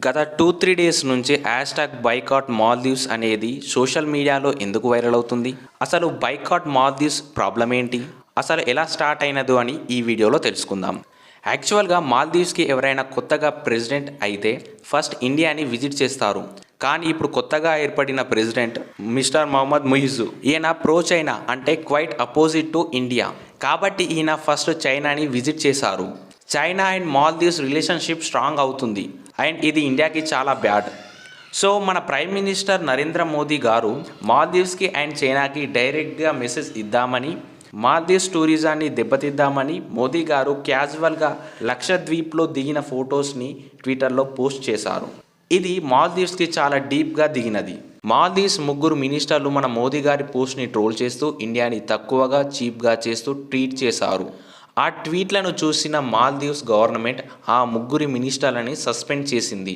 గత 2-3 డేస్ నుంచి #బైకాట్ మాల్దీవ్స్ అనేది సోషల్ మీడియాలో ఎందుకు వైరల్ అవుతుంది? అసలు బైకాట్ మాల్దీవ్స్ ప్రాబ్లం ఏంటి? అసలు ఎలా స్టార్ట్ అయినదో అని ఈ వీడియోలో తెలుసుకుందాం. యాక్చువల్గా మాల్దీవ్స్కి ఎవరైనా కొత్తగా ప్రెసిడెంట్ అయితే ఫస్ట్ ఇండియాని విజిట్ చేస్తారు. కానీ ఇప్పుడు కొత్తగా ఏర్పడిన ప్రెసిడెంట్ మిస్టర్ మొహమ్మద్ ముయిజ్ ఈయన ప్రో చైనా, అంటే క్వైట్ అపోజిట్ టు ఇండియా. కాబట్టి ఈయన ఫస్ట్ చైనాని విజిట్ చేశారు. China and Maldives relationship strong అవుతుంది అండ్ ఇది ఇండియాకి చాలా బ్యాడ్. సో మన ప్రైమ్ మినిస్టర్ నరేంద్ర మోదీ గారు మాల్దీవ్స్కి అండ్ చైనాకి డైరెక్ట్గా మెసేజ్ ఇద్దామని, మాల్దీవ్స్ టూరిజాన్ని దెబ్బతిద్దామని మోదీ గారు క్యాజువల్గా లక్షద్వీప్లో దిగిన ఫొటోస్ని ట్విట్టర్లో పోస్ట్ చేశారు. ఇది మాల్దీవ్స్కి చాలా డీప్గా దిగినది. మాల్దీవ్స్ ముగ్గురు మినిస్టర్లు మన మోదీ గారి పోస్ట్ని ట్రోల్ చేస్తూ ఇండియాని తక్కువగా చీప్గా చేస్తూ ట్వీట్ చేశారు. ఆ ట్వీట్లను చూసిన మాల్దీవ్స్ గవర్నమెంట్ ఆ ముగ్గురి మినిస్టర్లని సస్పెండ్ చేసింది.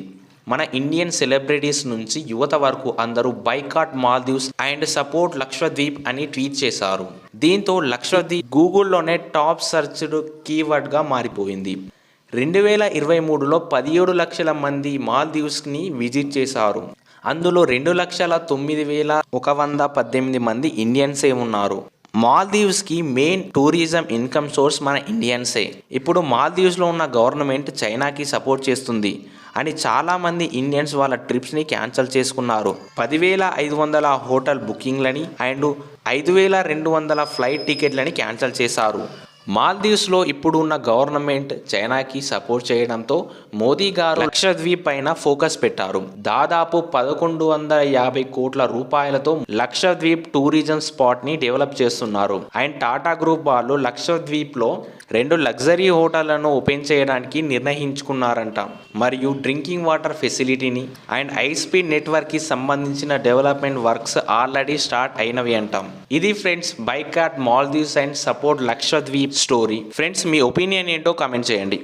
మన ఇండియన్ సెలబ్రిటీస్ నుంచి యువత వరకు అందరూ boycott Maldives and support Lakshadweep అని ట్వీట్ చేశారు. దీంతో లక్షద్వీప్ గూగుల్లోనే టాప్ సర్చ్డ్ కీవర్డ్గా మారిపోయింది. 2023లో 17 లక్షల మంది మాల్దీవ్స్ని విజిట్ చేశారు. అందులో 2,09,118 మంది ఇండియన్సే ఉన్నారు. మాల్దీవ్స్కి మెయిన్ టూరిజం ఇన్కమ్ సోర్స్ మన ఇండియన్సే. ఇప్పుడు మాల్దీవ్స్లో ఉన్న గవర్నమెంట్ చైనాకి సపోర్ట్ చేస్తుంది అని చాలామంది ఇండియన్స్ వాళ్ళ ట్రిప్స్ని క్యాన్సిల్ చేసుకున్నారు. 10,500 హోటల్ బుకింగ్లని అండ్ 5,200 ఫ్లైట్ టికెట్లని క్యాన్సిల్ చేశారు. మాల్దీవ్స్లో ఇప్పుడు ఉన్న గవర్నమెంట్ చైనాకి సపోర్ట్ చేయడంతో మోదీ గారు లక్షద్వీప్ పైన ఫోకస్ పెట్టారు. దాదాపు 1,150 కోట్ల రూపాయలతో లక్షద్వీప్ టూరిజం స్పాట్ని డెవలప్ చేస్తున్నారు. అండ్ టాటా గ్రూప్ వాళ్ళు లక్షద్వీప్లో 2 లగ్జరీ హోటళ్లను ఓపెన్ చేయడానికి నిర్ణయించుకున్నారంట. మరియు డ్రింకింగ్ వాటర్ ఫెసిలిటీని అండ్ హై స్పీడ్ నెట్వర్క్కి సంబంధించిన డెవలప్మెంట్ వర్క్స్ ఆల్రెడీ స్టార్ట్ అయినవి అంటాం. ఇది friends boycott Maldives and support Lakshadweep story. Friends మీ ఒపీనియన్ ఏంటో కామెంట్ చేయండి.